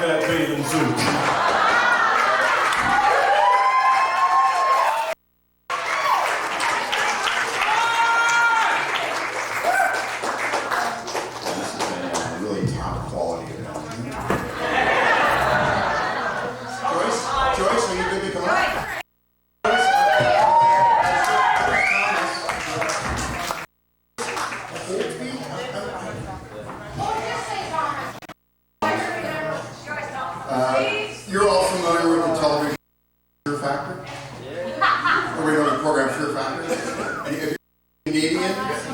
that bathing suit. You're all familiar with the television Fear Factor? Or we know the program Fear Factor? The Canadian edition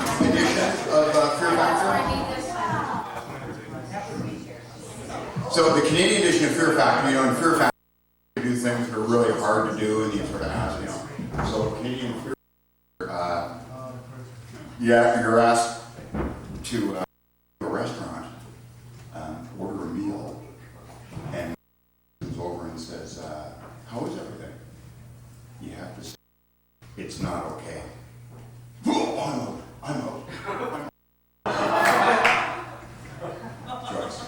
of Fear Factor? So the Canadian edition of Fear Factor, in Fear Factor, you do things that are really hard to do, and you sort of ask, So Canadian Fear Factor, you're asked to go to a restaurant, order a meal, and over and says, how is everything? You have to say, it's not okay. Oh, I'm out. Joyce.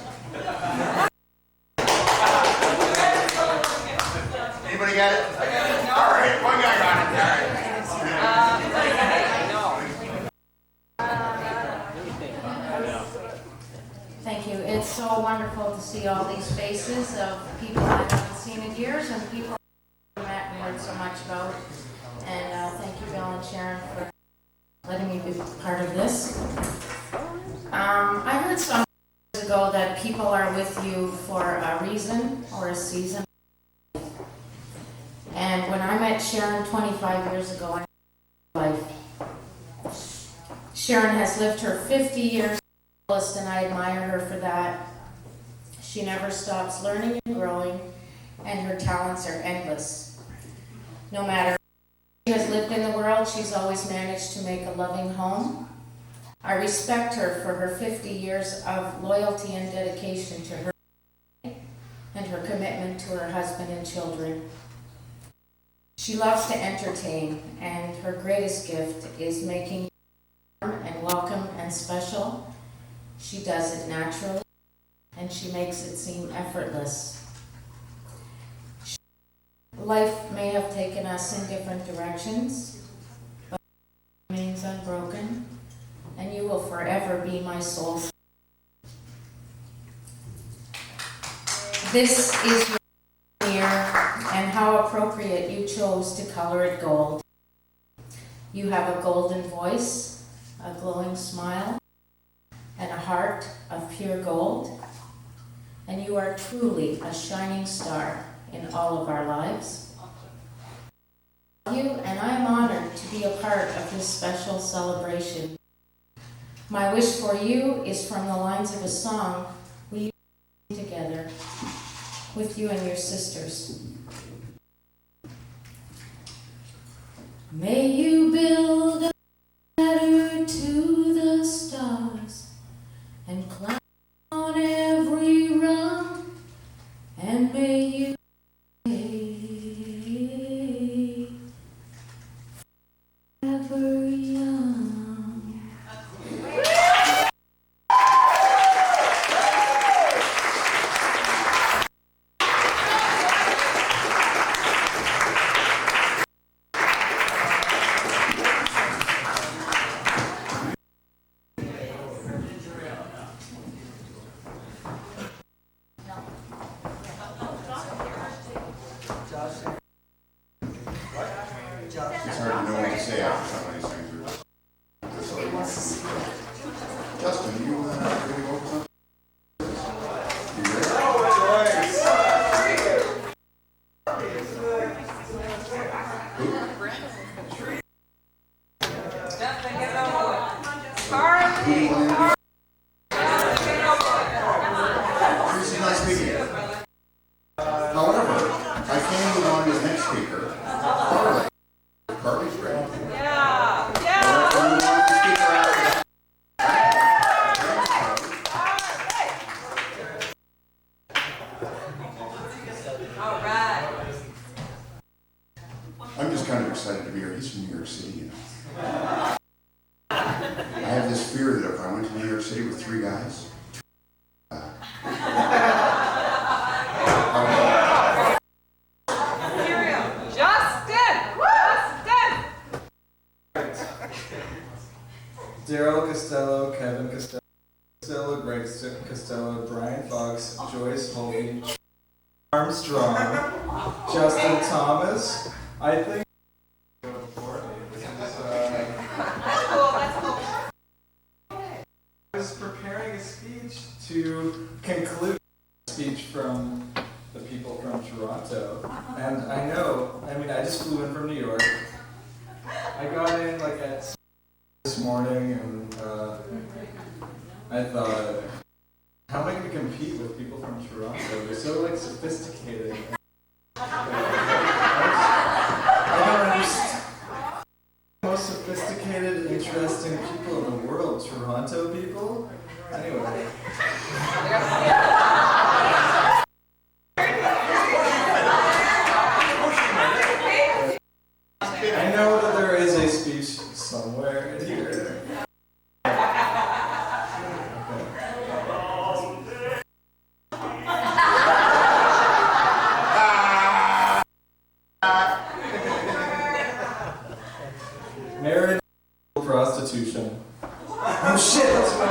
Anybody got it? All right, one guy got it. Thank you. It's so wonderful to see all these faces of people I haven't seen in years and people I've met and heard so much about. And thank you, Bill and Sharon, for letting me be part of this. I heard some years ago that people are with you for a reason or a season. And when I met Sharon 25 years ago, I had a life. Sharon has lived her 50 years. And I admire her for that. She never stops learning and growing, and her talents are endless. No matter where she has lived in the world, she's always managed to make a loving home. I respect her for her 50 years of loyalty and dedication to her and her commitment to her husband and children. She loves to entertain, and her greatest gift is making warm and welcome and special. She does it naturally, and she makes it seem effortless. Life may have taken us in different directions, but it remains unbroken, and you will forever be my soul. This is your year, and how appropriate you chose to color it gold. You have a golden voice, a glowing smile, and a heart of pure gold, and you are truly a shining star in all of our lives. You and I am honored to be a part of this special celebration. My wish for you is from the lines of a song we sing together with you and your sisters. May you build a ladder to the stars and climb on every rung, and may you stay forever young. It's hard to know what to say after some of these things. Justin, you ready to go for something? You ready? Tracy's not speaking. However, I can move on to the next speaker. Carly's ready. I'm just kind of excited to be here. He's from New York City, I have this fear that if I went to New York City with three guys, Costello, Brian Fox, Joyce Holby, Armstrong, Justin Thomas. I think I was preparing a speech to conclude a speech from the people from Toronto. And I just flew in from New York. I got in like at this morning and I thought, how am I going to compete with people from Toronto? They're so like sophisticated. I don't understand. The most sophisticated, interesting people in the world, Toronto people? Anyway. I know that there is a speech somewhere in here. Marriage, prostitution. Oh shit, that's what I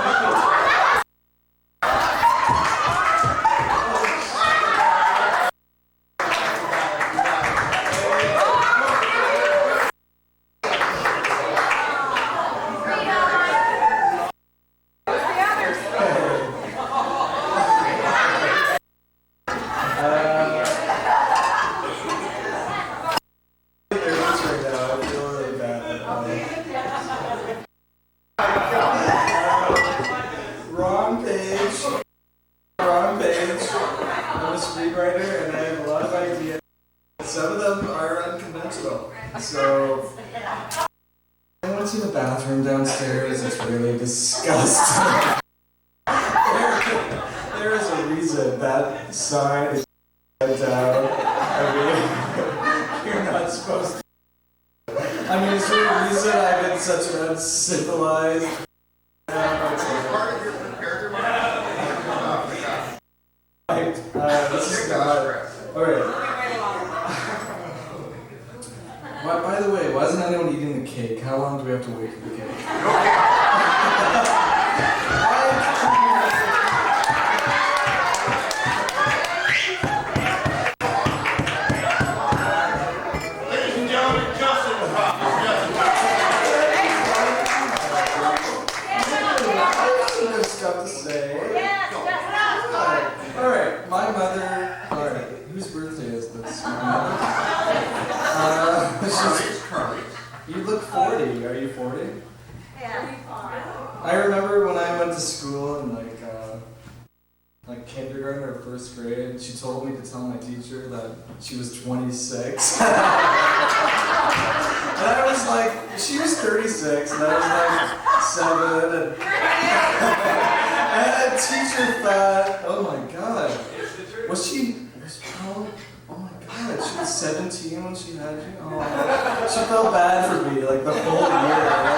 Wrong page. I'm a screenwriter and I have a lot of ideas. Some of them are unconventional. So I went to the bathroom downstairs. It's really disgusting. There is a reason that sign is down. I mean, you're not supposed to. I mean, is there a reason I've been such an uncivilized? Part of your prepared remarks. This is God. Alright. By the way, why isn't anyone eating the cake? How long do we have to wait for the cake? Ladies and gentlemen, Justin. Good stuff to say. Alright, my mother. Alright, whose birthday is this? My mother. You look 40. Are you 40? Yeah. I remember when I went to school in like kindergarten or first grade, she told me to tell my teacher that she was 26. And I was like, she was 36, and I was like 7. And a teacher thought, oh my god, oh my god, she was 17 when she had you? Oh, she felt bad for me, like the whole year. I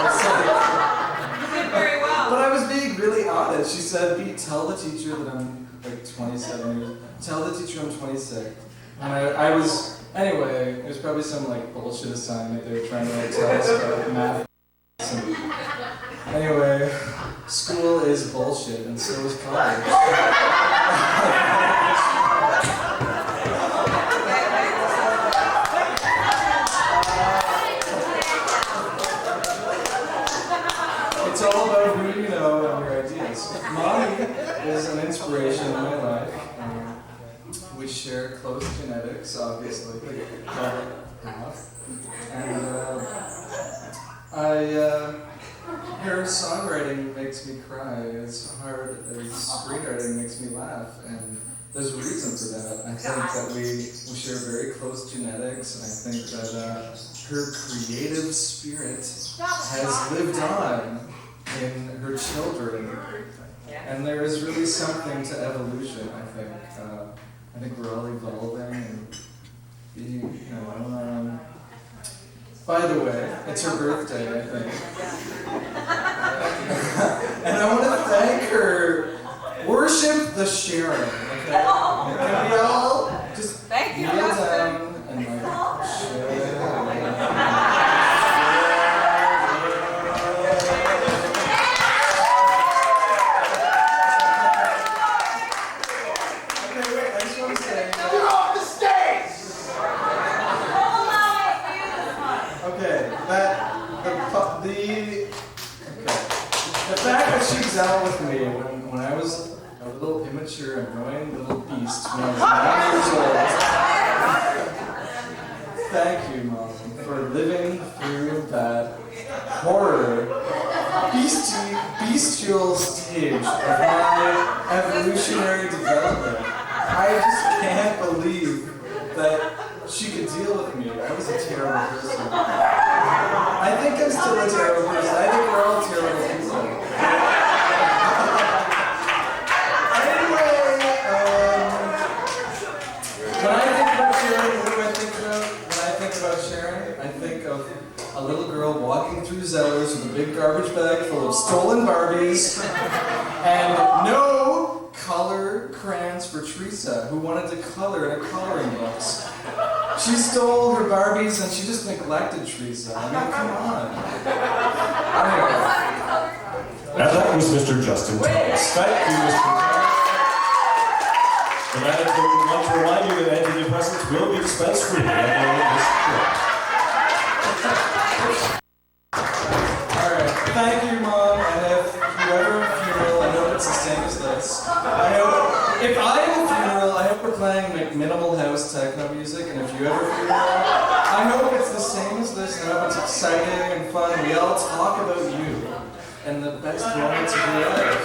was like, You did very well. but I was being really honest. She said, tell the teacher that I'm like 27 years. Tell the teacher I'm 26. And I was, anyway, it was probably some like bullshit assignment they were trying to like tell us about math. And anyway, school is bullshit, and so is college. It's all about who you know and your ideas. Mommy is an inspiration in my life. We share close genetics, obviously. And her songwriting makes me cry as hard as screenwriting makes me laugh. And there's a reason for that. I think that we share very close genetics, and I think that her creative spirit has lived on in her children. And there is really something to evolution, I think. I think we're all evolving and being, by the way, it's her birthday, I think. And I want to thank her. Worship the Sharon, okay? Can we all just kneel down and like Sharon? dealt with me when I was a little immature, annoying little beast when I was 9 years old. Thank you, Mom, for living through that horror, bestial stage of my evolutionary development. I just can't believe that she could deal with me. I was a terrible person. I think I'm still a terrible person. I think we're all terrible people. Anyway, when I think about Sharon, what do I think about? When I think about Sharon, I think of a little girl walking through Zellers with a big garbage bag full of stolen Barbies and no color crayons for Teresa, who wanted to color in her coloring books. She stole her Barbies and she just neglected Teresa. I mean, come on. Anyway. And that was Mr. Justin Thomas. Thank you, Mr. Thomas. The management would like to remind you that antidepressants will be dispensed freely at the end of this trip. Alright, thank you, Mom, and if you ever have a funeral, I hope it's the same as this. If I have a funeral, I hope we're playing like minimal house techno music, and if you ever have a funeral, I hope it's the same as this, and I hope it's exciting and fun, and we all talk about you and the best moments of your life.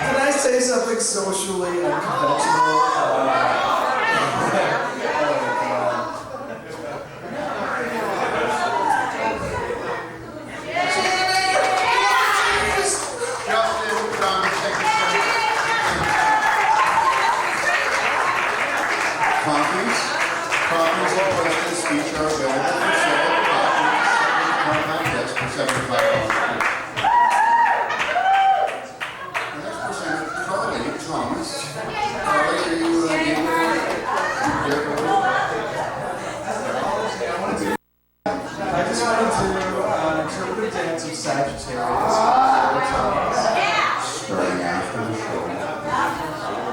Can I say something socially unconventional? Copies of President's speech are available for sale. Copies desk for $75. The next presenter, Carly Thomas. Carly, are you I just wanted to interpret a dance of Sagittarius. starting after the show?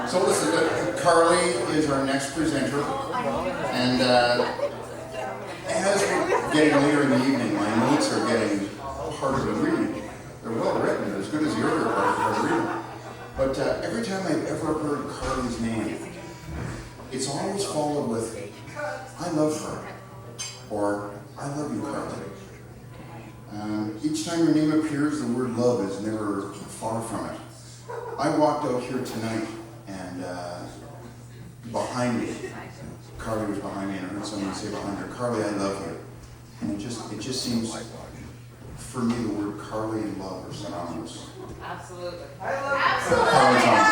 So listen, Carly is our next presenter, and as we're getting later in the evening, my notes are getting harder to read. They're well written, they're as good as the earlier parts of the reading. But every time I've ever heard Carly's name, it's always followed with, I love her, or I love you, Carly. Each time your name appears, the word love is never far from it. I walked out here tonight, and behind me, Carly was behind me, and I heard someone say behind her, Carly, I love you. And it just seems, for me, the word Carly and love are synonymous. Absolutely. Carly Thomas.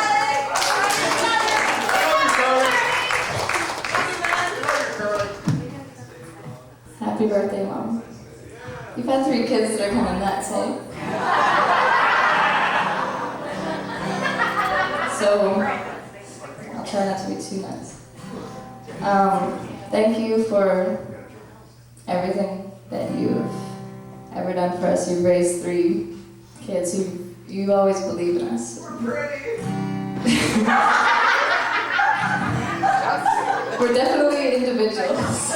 Happy birthday, Mom. You've had 3 kids that are kind of nuts, eh? So, I'll try not to be too nuts. Thank you for everything that you've ever done for us. You've raised 3 kids who you always believe in us. We're definitely individuals.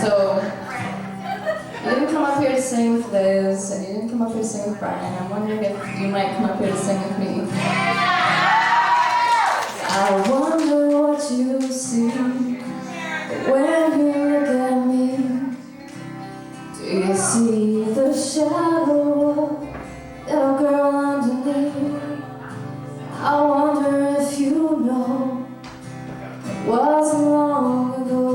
So, you didn't come up here to sing with Liz, and you didn't come up here to sing with Brian. I'm wondering if you might come up here to sing with me. I wonder what you see when you look at me. Do you see the shadow of little girl underneath? I wonder if you know it wasn't long ago.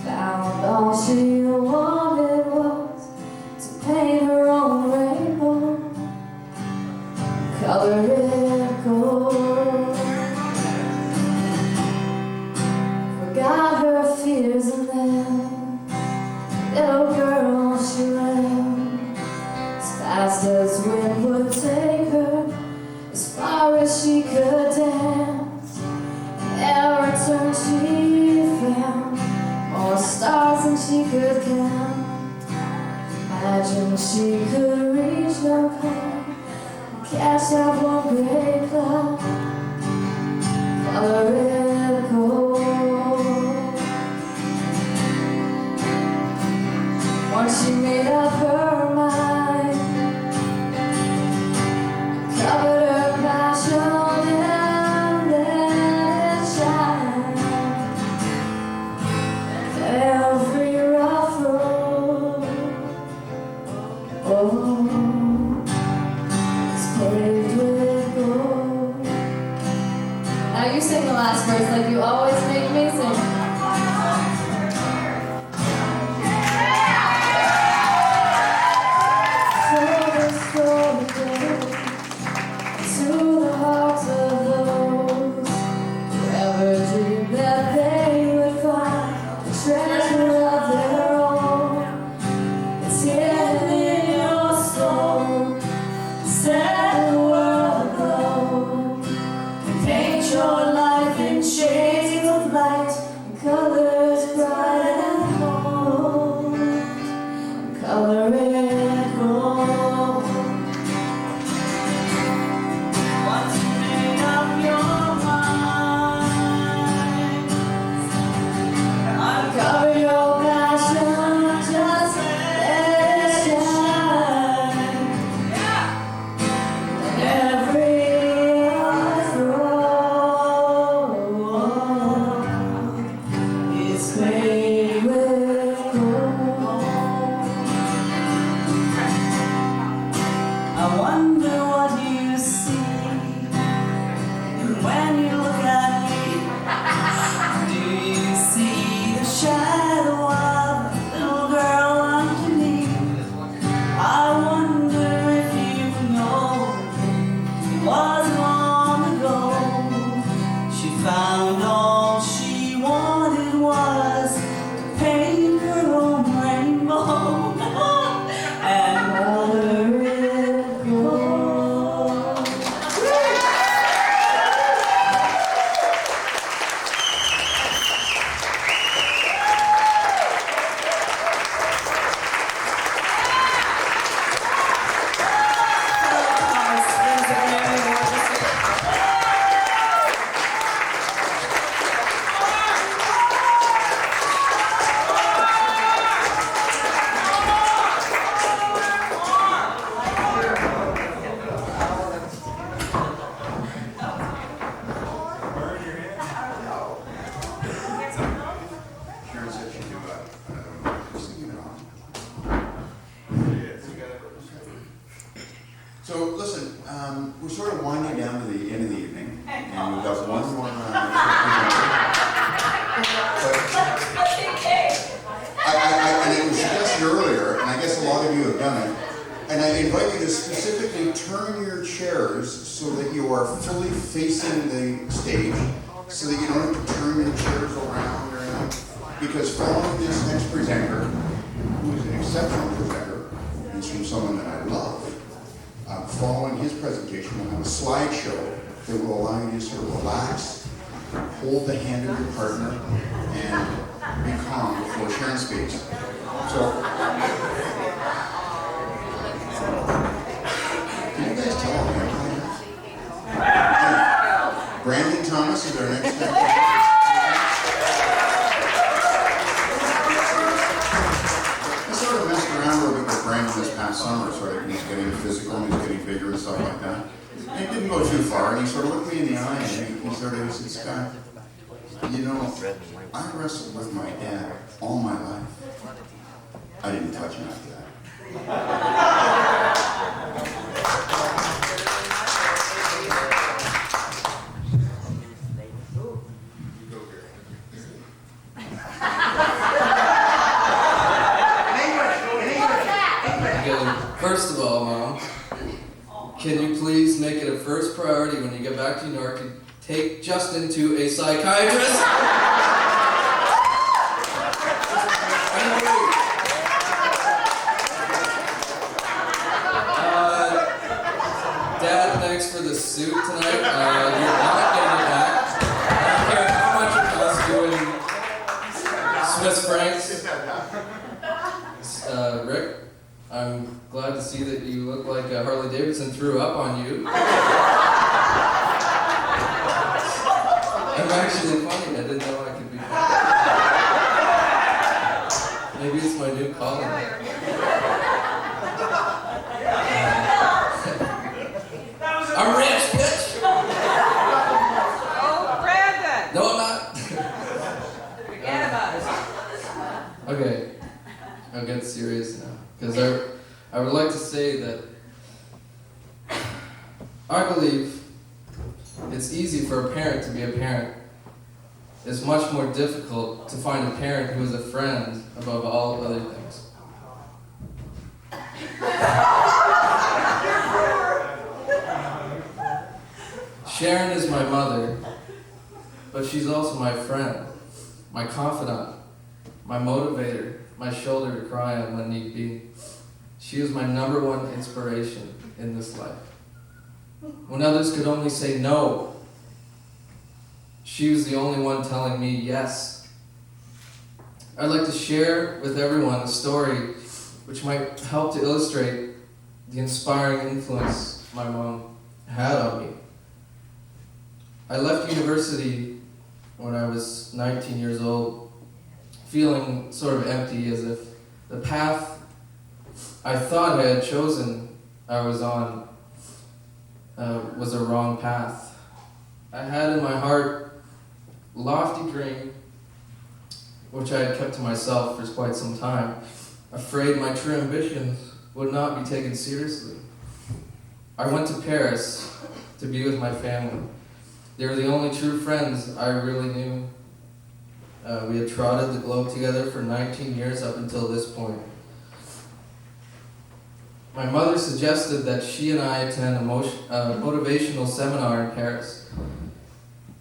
Found all she wanted was to paint her own rainbow, color it gold. Forgot her fears and then, little girl, she ran as fast as wind would take her, as far as she could dance. And every turn she found more stars than she could count. Imagine she could reach no cloud, catch that one great cloud, color it gold. Once she made up her mind, covered her passion and let it shine. Every rough road, oh, is paved with gold. Now you sing the last verse like you always make me sing. So the story goes to the hearts of those who ever dreamed that they would find a treasure of their own. It's hidden in your soul. Set the world aglow. Paint your life in shades of light and colors bright and bold. Color it gold. Once you made up your mind, uncover your passion, just let it shine. And every rough road is paved with gold. I wonder what you see when you look at me. Do you see the shadow of a little girl underneath? I wonder if you know it was long ago. She found all she wanted was to paint her own rainbow and color it gold. Sharon said she'd do singing it on. So listen, we're sort of winding down to the end of the evening, and we've got one more and it was suggested earlier, and I guess a lot of you have done it, and I invite you to specifically turn your chairs so that you are fully facing the stage, so that you don't have to turn your chairs around or anything. Because following this next presenter, who is an exceptional presenter, and from someone that I love, following his presentation, we'll have a slideshow that will allow you to sort of relax, hold the hand of your partner, and be calm before Sharon speaks. So, can you guys tell I'm here? Brandon Thomas is our next speaker. I sort of messed around a little bit with Brandon this past summer, so he's getting physical and he's getting bigger and stuff like that. And it didn't go too far, and he sort of looked me in the eye and he sort of said, Scott, you know, I wrestled with my dad all my life. I didn't touch him after that. First of all, Mom, can you please make it a first priority when you get back to New York to take Justin to a psychiatrist? Dad, thanks for the suit tonight. You're not getting it back. I don't care how much it costs you in Swiss francs. Rick, I'm glad to see that you look like Harley Davidson threw up on you. I'm actually funny. I didn't know I could be funny. Maybe Maybe it's my new calling. I'm rich, bitch! Oh, Brandon! No, I'm not. Forget about it. Okay, I'll get serious now. Because I would like to say that I believe it's easy for a parent to be a parent. It's much more difficult to find a parent who is a friend above all other things. Sharon is my mother, but she's also my friend, my confidant, my motivator, my shoulder to cry on when need be. She is my number one inspiration in this life. When others could only say no, she was the only one telling me yes. I'd like to share with everyone a story which might help to illustrate the inspiring influence my mom had on me. I left university when I was 19 years old, feeling sort of empty, as if the path I thought I had chosen I was on was a wrong path. I had in my heart a lofty dream, which I had kept to myself for quite some time, afraid my true ambitions would not be taken seriously. I went to Paris to be with my family. They were the only true friends I really knew. We had trotted the globe together for 19 years up until this point. My mother suggested that she and I attend a motivational seminar in Paris,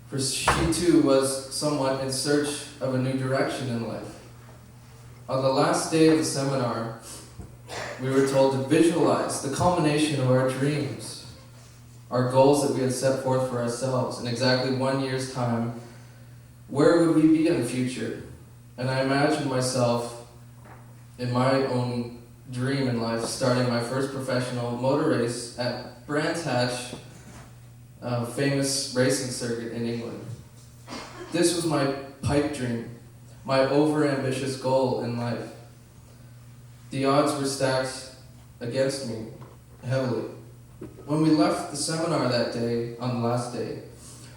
for she too was somewhat in search of a new direction in life. On the last day of the seminar, we were told to visualize the culmination of our dreams, our goals that we had set forth for ourselves. In exactly 1 year's time, where would we be in the future? And I imagined myself in my own dream in life, starting my first professional motor race at Brands Hatch, a famous racing circuit in England. This was my pipe dream, my over-ambitious goal in life. The odds were stacked against me heavily. When we left the seminar that day, on the last day,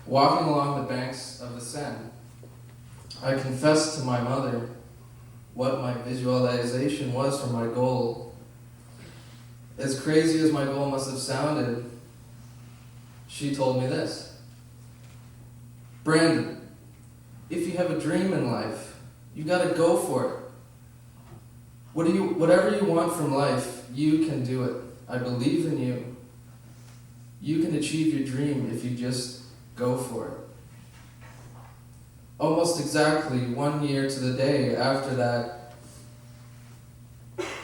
walking along the banks of the Seine, I confessed to my mother what my visualization was for my goal. As crazy as my goal must have sounded, she told me this: Brandon, if you have a dream in life, you gotta go for it. Whatever you want from life, you can do it. I believe in you. You can achieve your dream if you just go for it. Almost exactly 1 year to the day after that,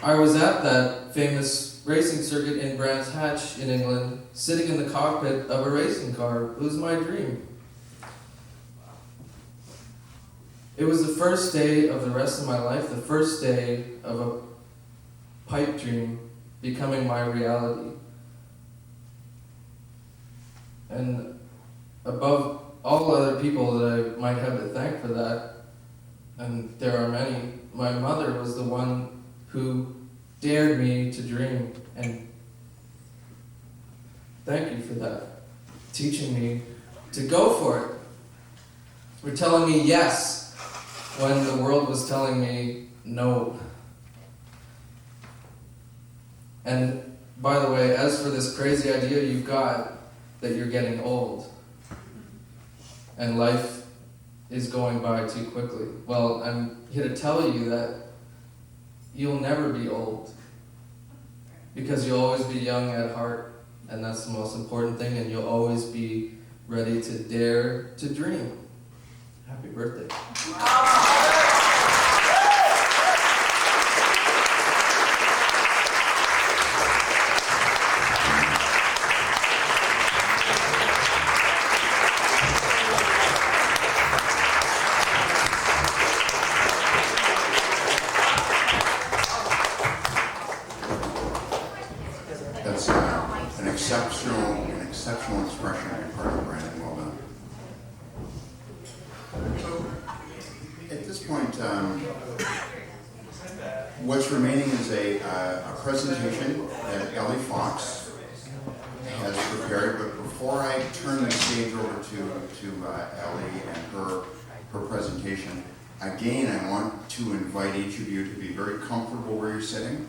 I was at that famous racing circuit in Brands Hatch in England, sitting in the cockpit of a racing car. It was my dream. It was the first day of the rest of my life, the first day of a pipe dream becoming my reality. And above all other people that I might have to thank for that, and there are many, my mother was the one who dared me to dream, and thank you for that, teaching me to go for it, for telling me yes when the world was telling me no. And by the way, as for this crazy idea you've got that you're getting old and life is going by too quickly, well, I'm here to tell you that you'll never be old, because you'll always be young at heart, and that's the most important thing, and you'll always be ready to dare to dream. Happy birthday. That's an exceptional expression on your part, Brandon. Well done. So, at this what's remaining is a presentation that Ellie Fox has prepared, but before I turn the stage over to Ellie and her presentation, again, I want to invite each of you to be very comfortable where you're sitting.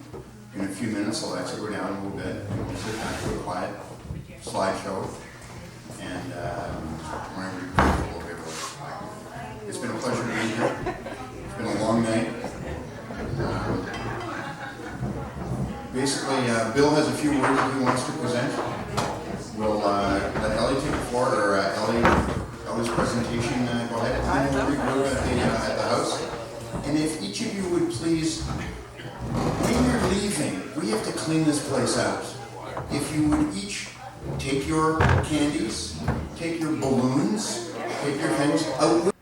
In a few minutes, I'll actually go down a little bit and we'll sit back to a quiet slideshow. And when I'm comfortable, it's been a pleasure being here. It's been a long night. Basically, Bill has a few words that he wants to present. We'll let Ellie take the floor, or Ellie's presentation. Go ahead and we'll regroup at the house. And if each of you would please, when you're leaving, we have to clean this place out. If you would each take your candies, take your balloons, take your things out.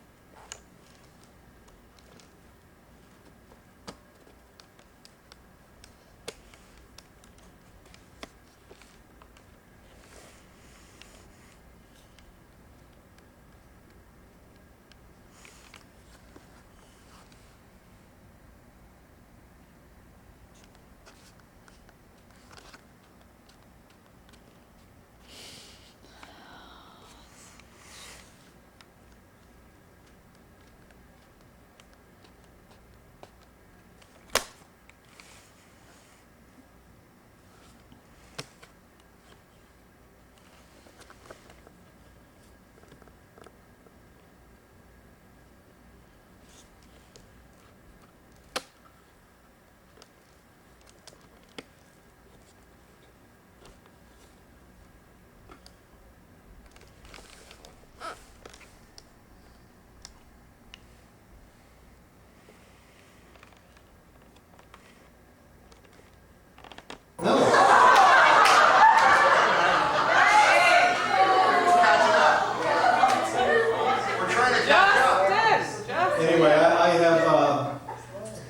Anyway, I have a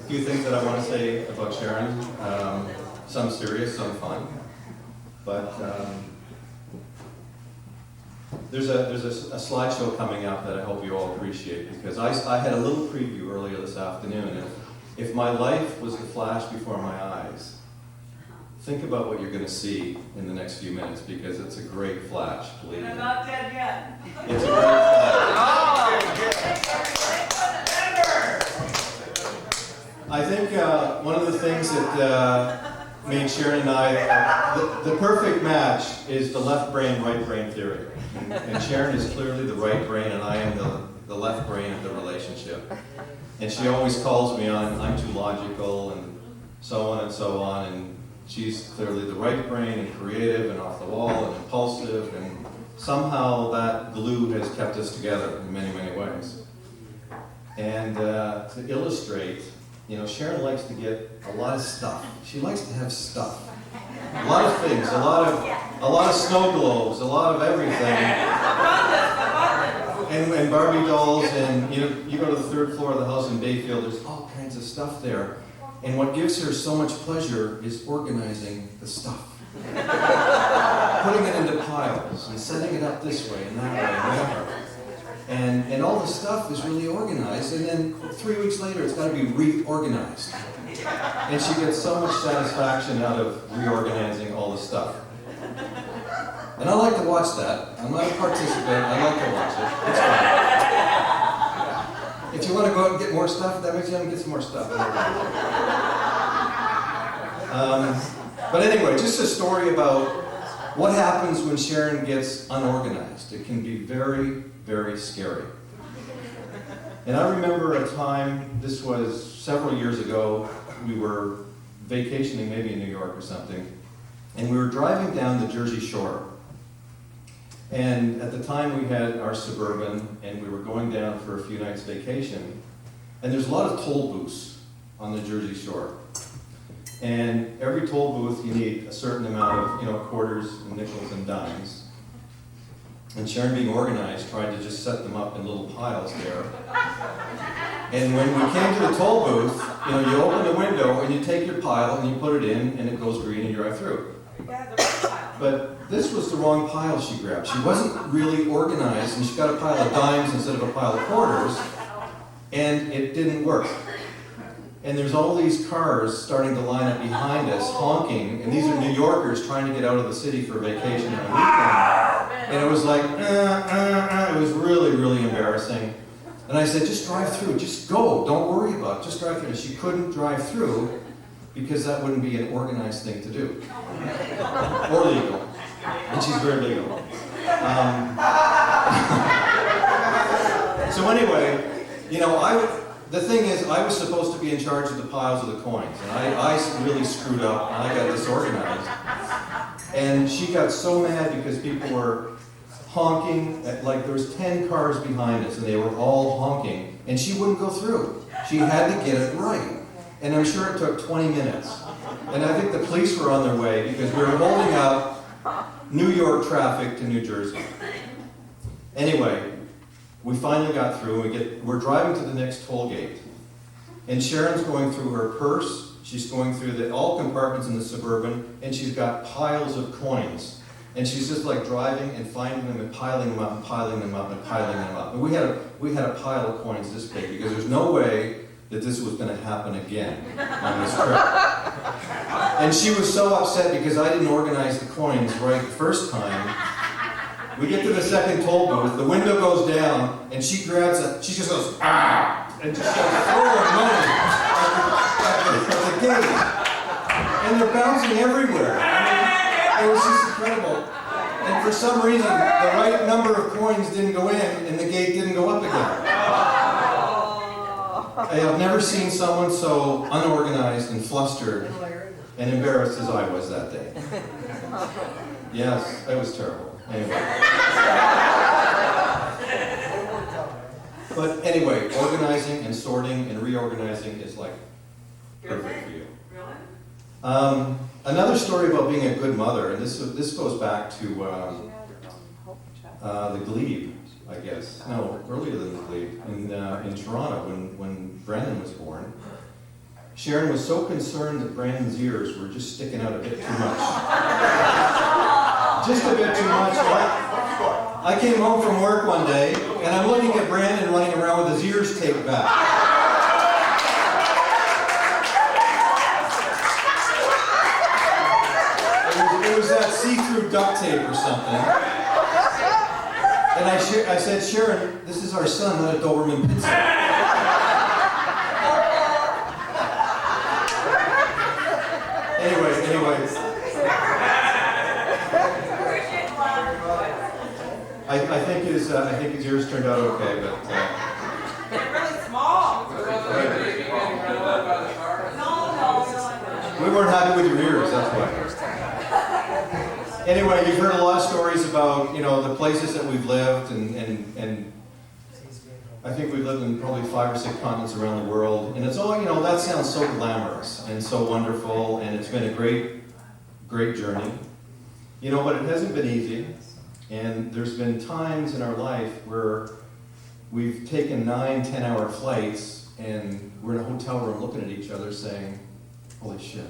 few things that I want to say about Sharon. Some serious, some fun. But there's a slideshow coming up that I hope you all appreciate, because I had a little preview earlier this afternoon. If my life was to flash before my eyes, think about what you're going to see in the next few minutes, because it's a great flash, believe me. You're not dead yet. It's a great flash. I think one of the things that made Sharon and I, the perfect match is the left brain, right brain theory. And Sharon is clearly the right brain and I am the left brain of the relationship. And she always calls me on, I'm too logical and so on and so on. And she's clearly the right brain and creative and off the wall and impulsive. And somehow that glue has kept us together in many, many ways. And to illustrate, you know, Sharon likes to get a lot of stuff. She likes to have stuff. A lot of things, a lot of snow globes, a lot of everything. And Barbie dolls, and you go to the third floor of the house in Bayfield, there's all kinds of stuff there. And what gives her so much pleasure is organizing the stuff. Putting it into piles and setting it up this way and that way and whatever. And all the stuff is really organized, and then 3 weeks later it's got to be reorganized. And she gets so much satisfaction out of reorganizing all the stuff. And I like to watch that. I'm not a participant, I like to watch it. It's fun. If you want to go out and get more stuff, that makes you want to get some more stuff. But anyway, just a story about what happens when Sharon gets unorganized. It can be very, very scary. And I remember a time, this was several years ago, we were vacationing maybe in New York or something, and we were driving down the Jersey Shore. And at the time we had our Suburban, and we were going down for a few nights vacation, and there's a lot of toll booths on the Jersey Shore. And every toll booth you need a certain amount of quarters and nickels and dimes. And Sharon, being organized, tried to just set them up in little piles there. And when we came to the toll booth, you open the window and you take your pile and you put it in and it goes green and you drive through. Yeah, the right pile. But this was the wrong pile she grabbed. She wasn't really organized, and she got a pile of dimes instead of a pile of quarters, and it didn't work. and there's all these cars starting to line up behind us, honking, and these are New Yorkers trying to get out of the city for vacation on a weekend. And it was like, it was really, really embarrassing. And I said, just drive through, just go, don't worry about it, just drive through. And she couldn't drive through because that wouldn't be an organized thing to do, or legal. And she's very legal. So anyway, you know, the thing is, I was supposed to be in charge of the piles of the coins, and I really screwed up, and I got disorganized. And she got so mad because people were honking, like there was 10 cars behind us, and they were all honking, and she wouldn't go through. She had to get it right. And I'm sure it took 20 minutes. And I think the police were on their way because we were holding up New York traffic to New Jersey. Anyway, we finally got through, and we're driving to the next toll gate. And Sharon's going through her purse, she's going through all compartments in the Suburban, and she's got piles of coins. And she's just like driving and finding them and piling them up and piling them up and piling them up. And we had a pile of coins this big because there's no way that this was going to happen again on this trip. And she was so upset because I didn't organize the coins right the first time. We get to the second toll booth, the window goes down, and she grabs it, she just goes, ah! And just starts throwing money at the gate. And they're bouncing everywhere. I mean, it was just incredible. And for some reason, the right number of coins didn't go in, and the gate didn't go up again. I have never seen someone so unorganized and flustered and embarrassed as I was that day. Yes, it was terrible. Anyway. But anyway, organizing and sorting and reorganizing is like perfect for you. Another story about being a good mother, and this goes back to the Glebe, I guess. No, earlier than the Glebe, in Toronto when Brandon was born. Sharon was so concerned that Brandon's ears were just sticking out a bit too much. Just a bit too much. I came home from work one day, and I'm looking at Brandon running around with his ears taped back. It was that see-through duct tape or something. And I said, Sharon, this is our son, not a Doberman Pinscher. Anyway. I think his ears turned out okay, but They're really small. we weren't happy with your ears, that's why. Anyway, you've heard a lot of stories about, you know, the places that we've lived, and I think we've lived in probably 5 or 6 continents around the world, and it's all, you know, that sounds so glamorous and so wonderful, and it's been a great, great journey. You know, but it hasn't been easy, and there's been times in our life where we've taken 9, 10-hour flights, and we're in a hotel room looking at each other saying, holy shit,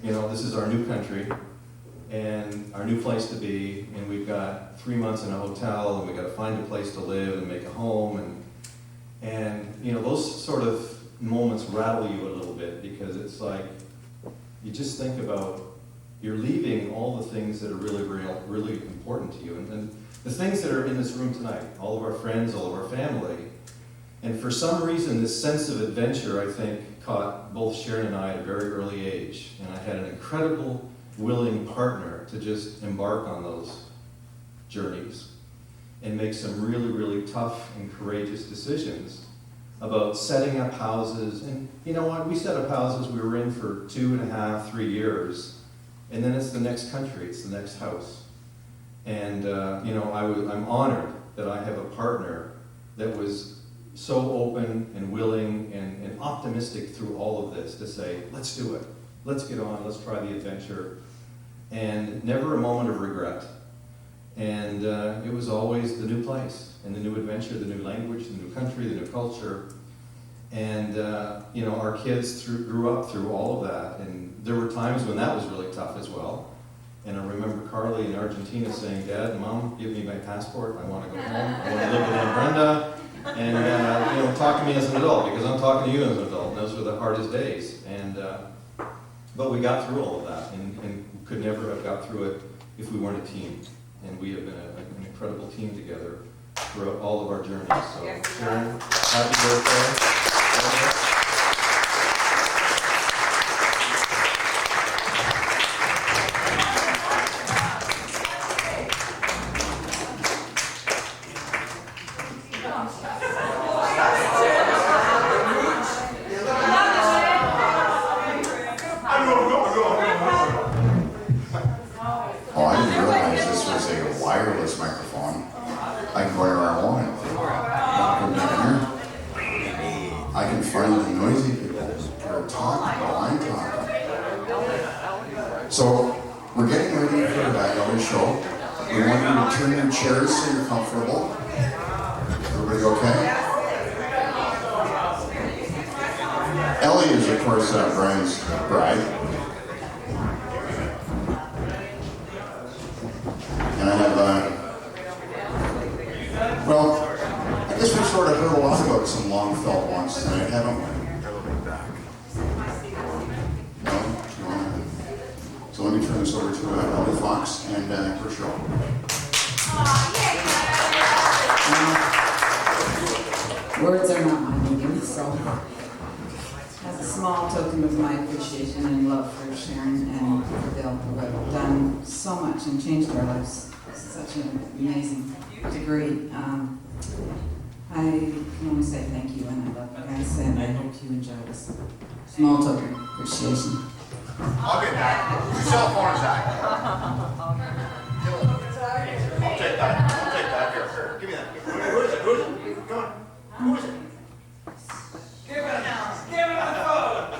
you know, this is our new country, and our new place to be, and we've got 3 months in a hotel, and we've got to find a place to live and make a home, and you know, those sort of moments rattle you a little bit, because it's like, you just think about, you're leaving all the things that are really, really important to you, and the things that are in this room tonight, all of our friends, all of our family, and for some reason, this sense of adventure, I think, caught both Sharon and I at a very early age, and I had an incredible willing partner to just embark on those journeys and make some really, really tough and courageous decisions about setting up houses. And you know what? We set up houses we were in for 2.5, 3 years, and then it's the next country, it's the next house. And you know, I'm honored that I have a partner that was so open and willing and optimistic through all of this to say, let's do it. Let's get on, let's try the adventure. And never a moment of regret. And it was always the new place, and the new adventure, the new language, the new country, the new culture. And you know, our kids grew up through all of that. And there were times when that was really tough as well. And I remember Carly in Argentina saying, Dad, Mom, give me my passport, I want to go home, I want to live with Aunt Brenda. And you know, talk to me as an adult, because I'm talking to you as an adult. And those were were the hardest days, and but we got through all of that, and could never have got through it if we weren't a team. And we have been an incredible team together throughout all of our journeys. So, Sharon, happy birthday. Oh, I didn't realize this was a wireless microphone. I can go wherever I want it. I can find the noisy people who are talking while I'm talking. So, we're getting ready for another show. We want you to turn your chairs so you're comfortable. Everybody okay? Ellie is, of course, Brian's bride. And I have, well, I guess we've sort of heard a lot about some long-felt ones tonight, haven't we? No? You wanna? So let me turn this over to Ellie Fox and her show. Words are not my medium, so as a small token of my appreciation and love for Sharon and for Bill, who have done so much and changed our lives to such an amazing degree. I can only say thank you, and I love you guys, and I hope you enjoy this small token of appreciation. I'll get that. Your cell phone is that. I'll take that. I'll take that. Here, give me that. Who is it? Who is it? Come on. Who is it? Give it a phone.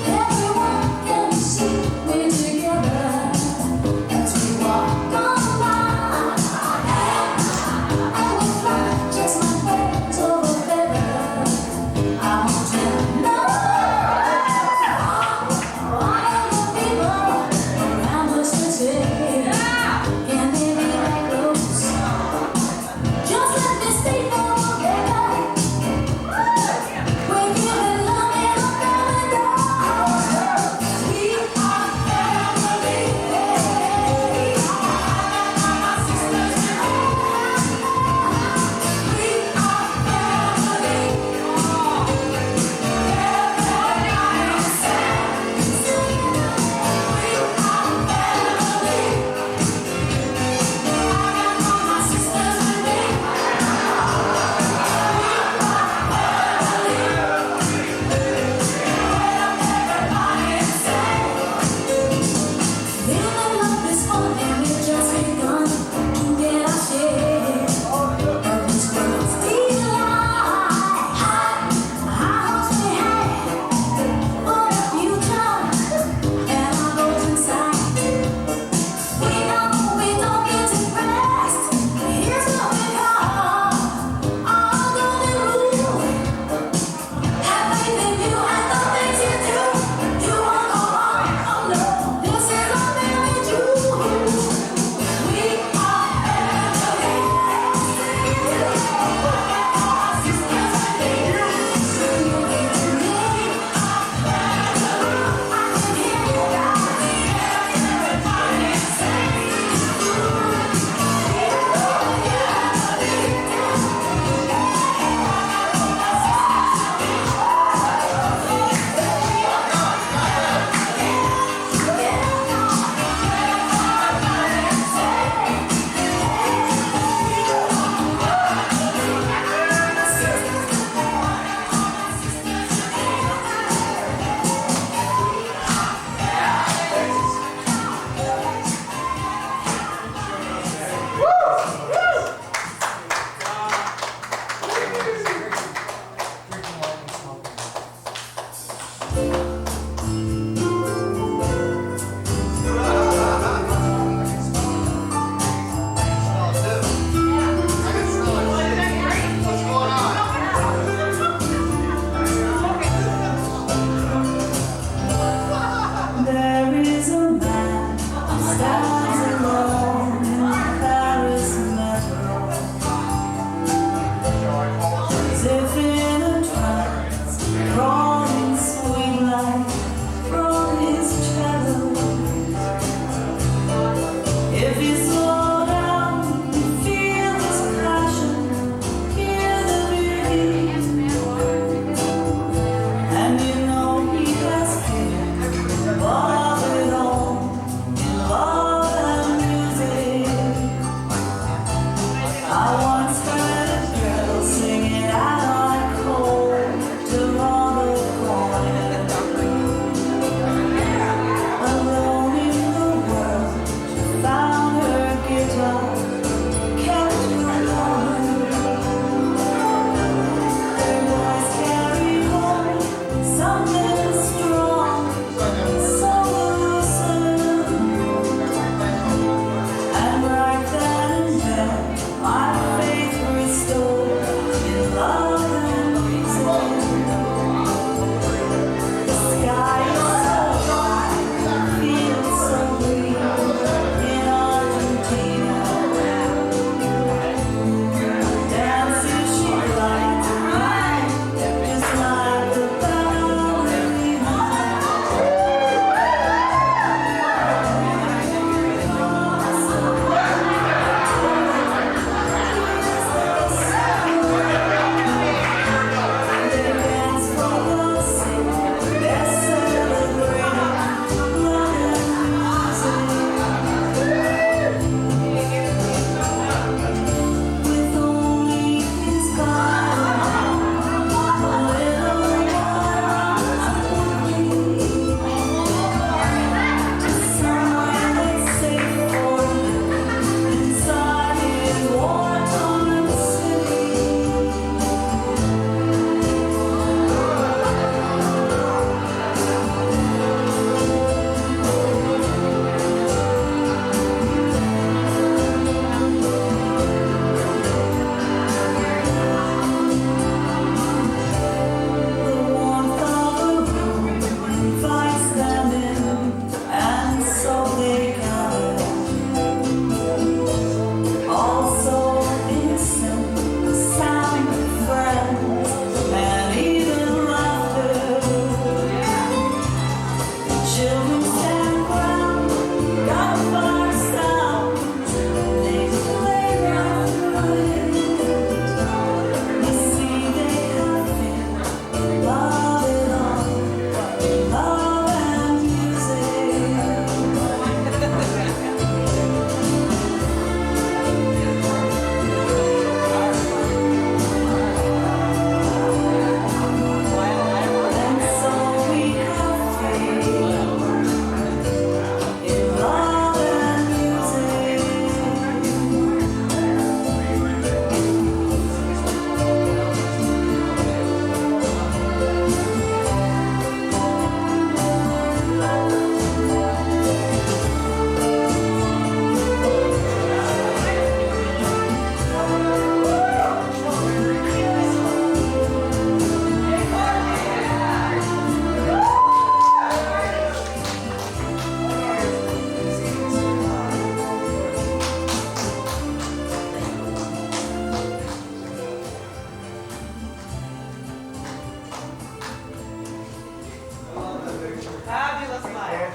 Everyone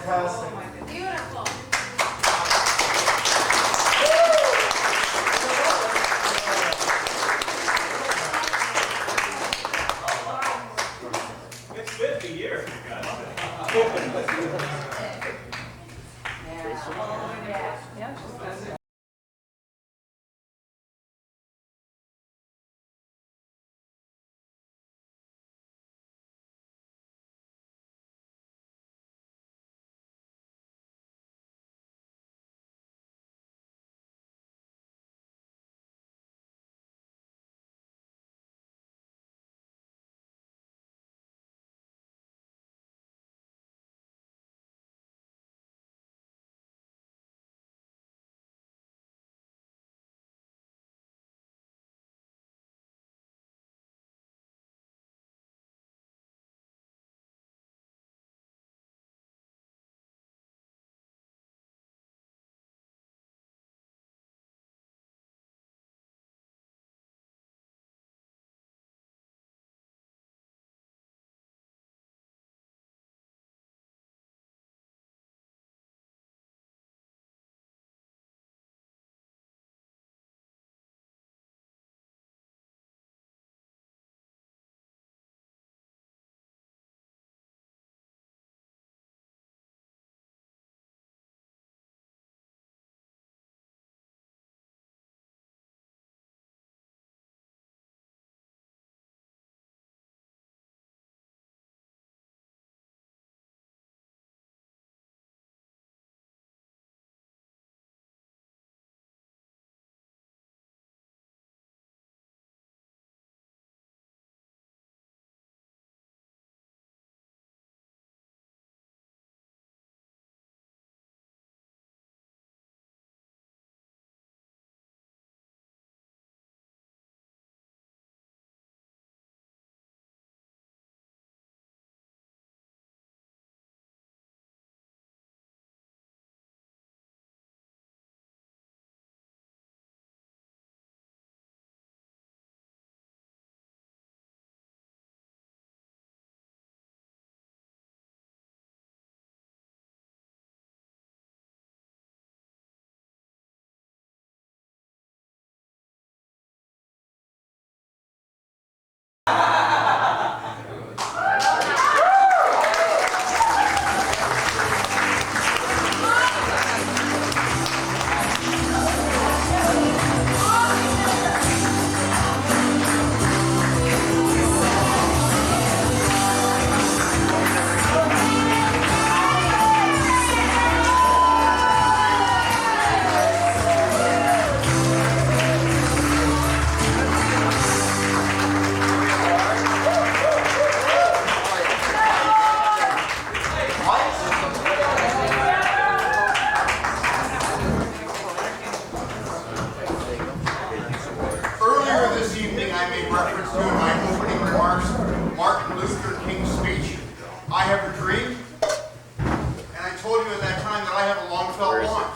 Fantastic. Beautiful. It's 50 years, you guys. I have a dream, and I told you at that time that I have a long felt want.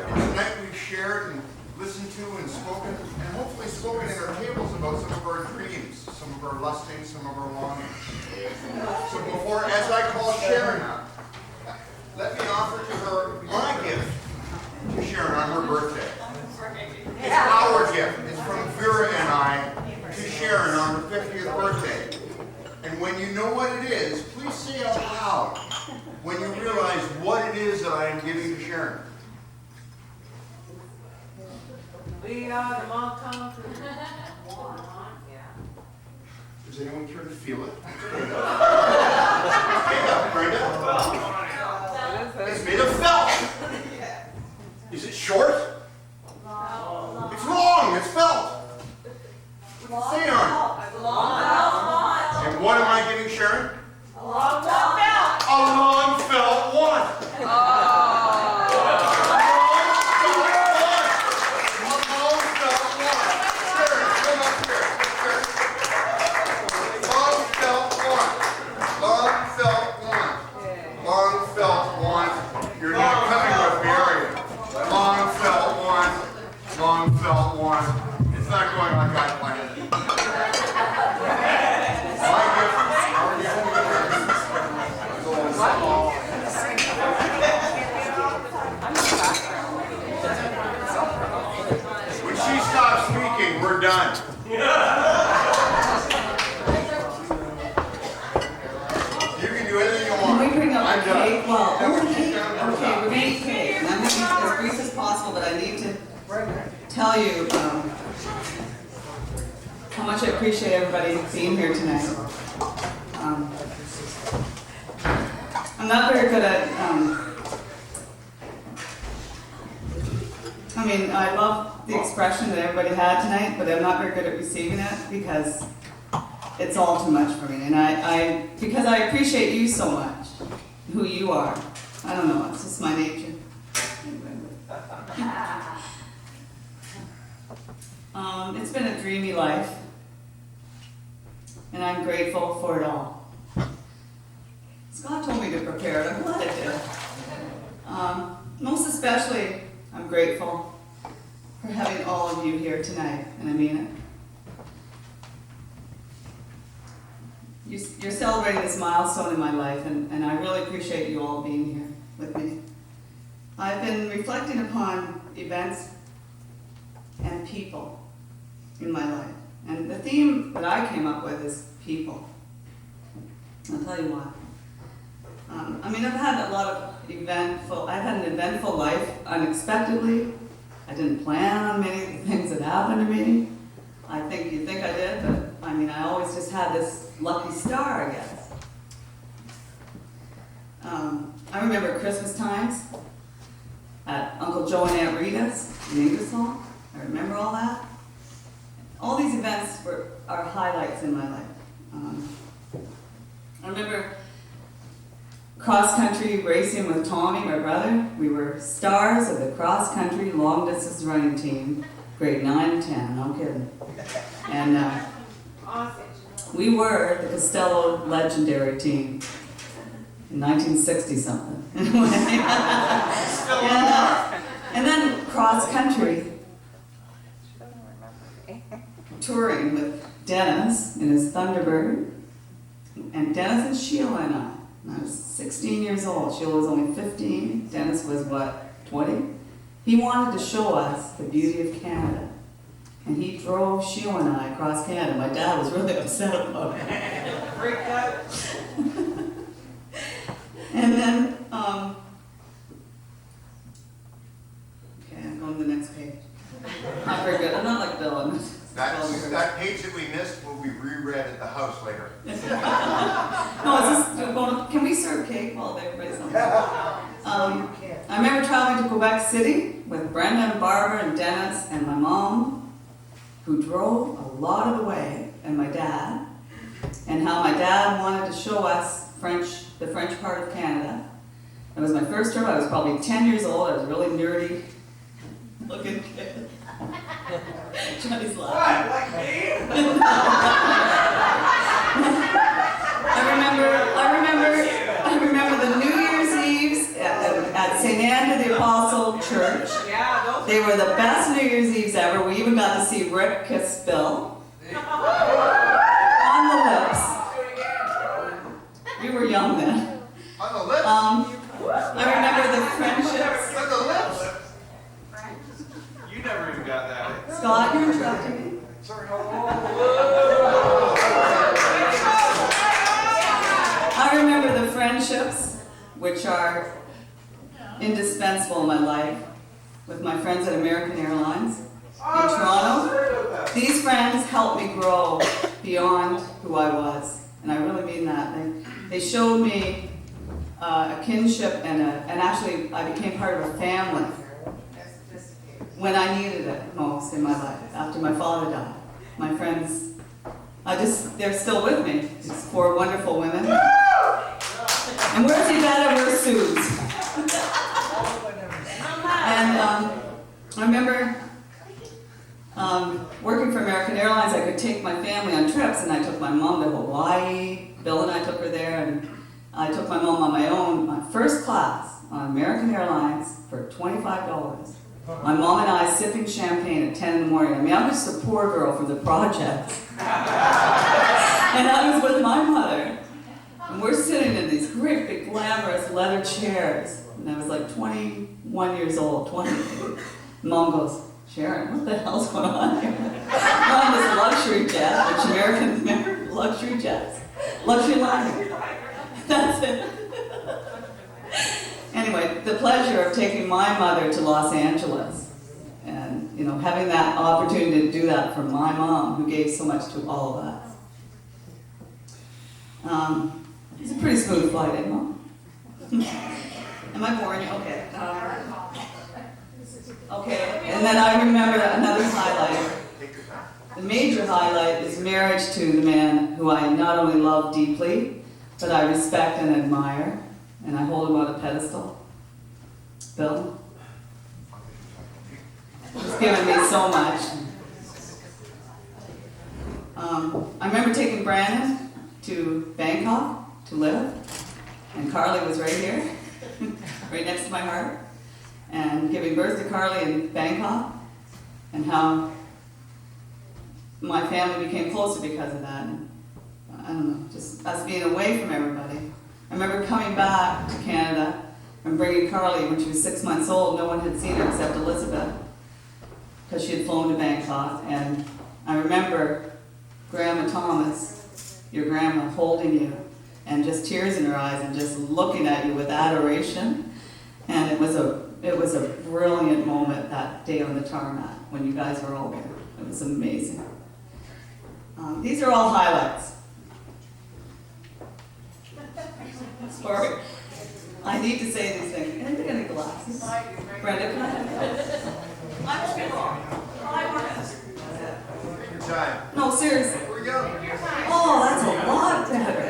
And tonight we've shared and listened to and spoken, and hopefully spoken at our tables about some of our dreams, some of our lustings, some of our longings. So before, as I call Sharon up, let me offer to her my gift to Sharon on her birthday. It's our gift. It's from Vera and I to Sharon on her 50th birthday. And when you know what it is, please say out loud when you realize what it is that I am giving to Sharon. We are the Montcalm. Does anyone care to feel it? Stand up, Brenda. It's made of felt. Is it short? It's long. It's felt. What's it say on it? And what am I giving Sharon? A long felt one. cake? Well, oh, cake. Okay, we're gonna eat cake. And I'm gonna eat as brief as possible, but I need to tell you how much I appreciate everybody being here tonight. I'm not very good at, I love the expression that everybody had tonight, but I'm not very good at receiving it because it's all too much for me. And because I appreciate you so much, who you are. I don't know, it's just my nature. It's been a dreamy life, and I'm grateful for it all. Scott told me to prepare it, I'm glad I did. Most especially, I'm grateful for having all of you here tonight, and I mean it. You're celebrating this milestone in my life, and I really appreciate you all being here with me. I've been reflecting upon events and people in my life, and the theme that I came up with is people. I'll tell you why. I've had an eventful life unexpectedly. I didn't plan on many of the things that happened to me. You think I did, but I always just had this lucky star, I guess. I remember Christmas times at Uncle Joe and Aunt Rita's in Ingersoll. I remember all that. All these events are highlights in my life. I remember cross-country racing with Tommy, my brother. We were stars of the cross-country long-distance running team, grade 9 and 10, no kidding. And we were the Costello legendary team in 1960-something. And then cross-country, touring with Dennis in his Thunderbird, and Dennis and Sheila and I. I was 16 years old. Sheila was only 15. Dennis was, 20? He wanted to show us the beauty of Canada. And he drove Sheila and I across Canada. My dad was really upset about it. Freaked out. And then, okay, I'm going to the next page. Not very good. I'm not like Bill. That page that we missed will be reread at the house later. Can we serve cake while everybody's on? I remember traveling to Quebec City with Brenda and Barbara and Dennis and my mom, who drove a lot of the way, and my dad, and how my dad wanted to show us the French part of Canada. It was my first trip. I was probably 10 years old. I was a really nerdy looking kid. Johnny's laughing. What, like me? I remember the New Year's Eves at St. Anne of the Apostle Church. Yeah, those They were the best New Year's Eves ever. We even got to see Rick kiss Bill on the lips. We were young then. On the lips? I remember the friendships. On the lips? You never even got that. Scott, you're interrupting me. I remember the friendships, which are indispensable in my life, with my friends at American Airlines in Toronto. These friends helped me grow beyond who I was, and I really mean that. They showed me a kinship, and actually I became part of a family when I needed it most in my life, after my father died. My friends, they're still with me. It's 4 wonderful women. And where's Yvette and where's Suze? And I remember working for American Airlines, I could take my family on trips, and I took my mom to Hawaii. Bill and I took her there, and I took my mom on my own, my first class on American Airlines for $25. My mom and I sipping champagne at 10 in the morning. I'm just a poor girl from the projects. And I was with my mother. And we're sitting in these great big glamorous leather chairs. And I was like 21 years old, 20. Mom goes, Sharon, what the hell's going on here? We're on this luxury jet, which American luxury jets. Luxury liner. That's it. anyway, the pleasure of taking my mother to Los Angeles and, you know, having that opportunity to do that for my mom, who gave so much to all of us. It's a pretty smooth flight, eh, Mom? Am I boring you? Okay. Okay, and then I remember another highlight. The major highlight is marriage to the man who I not only love deeply, but I respect and admire, and I hold him on a pedestal. Bill. He's given me so much. I remember taking Brandon to Bangkok to live, and Carly was right here, right next to my heart, and giving birth to Carly in Bangkok, and how my family became closer because of that. And, I don't know, just us being away from everybody. I remember coming back to Canada and bringing Carly when she was 6 months old. No one had seen her except Elizabeth, because she had flown to Bangkok. And I remember Grandma Thomas, your grandma, holding you, and just tears in her eyes and just looking at you with adoration. And it was a brilliant moment that day on the tarmac when you guys were all there. It was amazing. These are all highlights. Sorry. I need to say these things. Anybody got any glasses? Brenda, can I have I'm too long. 5 minutes. Your time. No, seriously. Here we go. Oh, that's a lot better.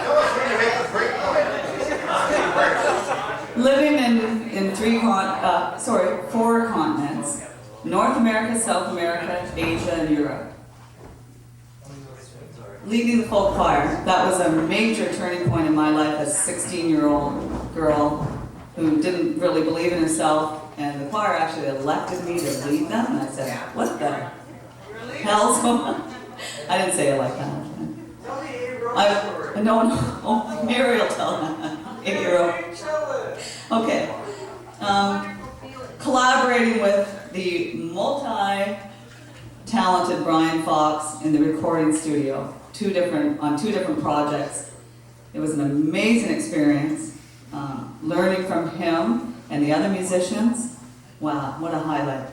Tell us when you make the break point. Living in 4 continents: North America, South America, Asia, and Europe. Leading the folk choir, that was a major turning point in my life as a 16-year-old girl who didn't really believe in herself, and the choir actually elected me to lead them, and I said, what the hell's going on? I didn't say it like that. No, Mary will tell that. 8-year-old. Okay. Collaborating with the multi-talented Brian Fox in the recording studio, on two different projects. It was an amazing experience. Learning from him and the other musicians. Wow, what a highlight.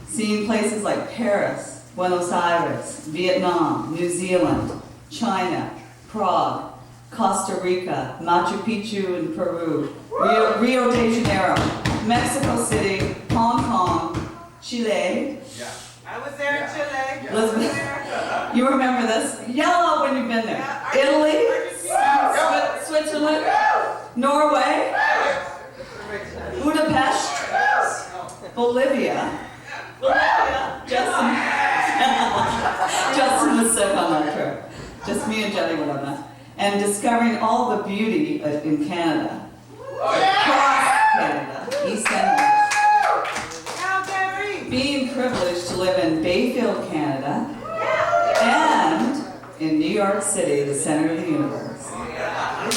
Seeing places like Paris, Buenos Aires, Vietnam, New Zealand, China, Prague, Costa Rica, Machu Picchu in Peru, Rio de Janeiro, Mexico City, Hong Kong, Chile. Yeah. I was there in Chile. Yeah. Elizabeth, you remember this? Yell out when you've been there. Yeah, Italy, Switzerland, Norway, Budapest, Bolivia. Justin was sick on that trip. Just me and Jenny went on that. And discovering all the beauty in Canada. Across Canada, East and West. Being privileged to live in Bayfield, Canada, and in New York City, the center of the universe.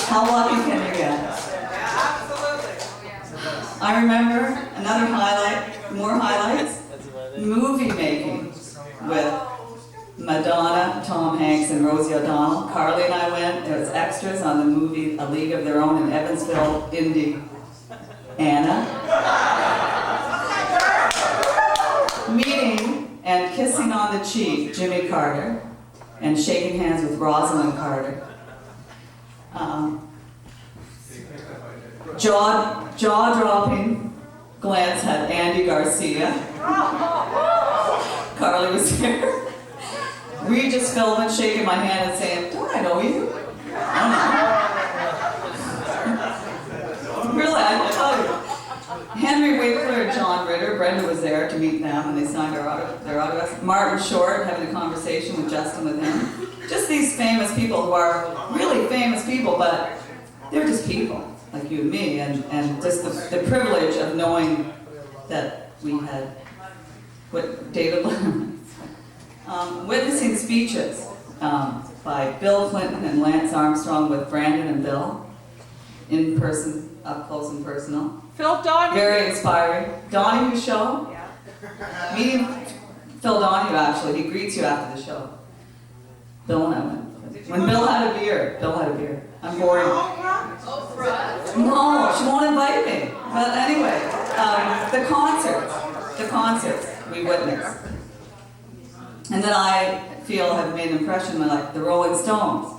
How lucky can you get? I remember another highlight, more highlights, movie making with Madonna, Tom Hanks, and Rosie O'Donnell. Carly and I went as extras on the movie A League of Their Own in Evansville, Indiana. Meeting and kissing on the cheek Jimmy Carter and shaking hands with Rosalind Carter. Jaw-dropping glance at Andy Garcia. Carly was there. Regis Philbin shaking my hand and saying, "Don't I know you?" I don't know. Really, I tell you. Henry Winkler and John Ritter, Brenda was there to meet them, and they signed their autographs. Martin Short, having a conversation with Justin with him. Just these famous people who are really famous people, but they're just people, like you and me, and just the privilege of knowing that we had what David Letterman. Witnessing speeches by Bill Clinton and Lance Armstrong with Brandon and Bill, in person, up close and personal. Phil Donahue. Very inspiring. Donahue show. Yeah. Meeting Phil Donahue, actually, he greets you after the show. Bill and I went. When Bill had a beer. I'm boring. No, she won't invite me. But anyway, the concerts we witnessed. And that I feel have made an impression on my life. The Rolling Stones.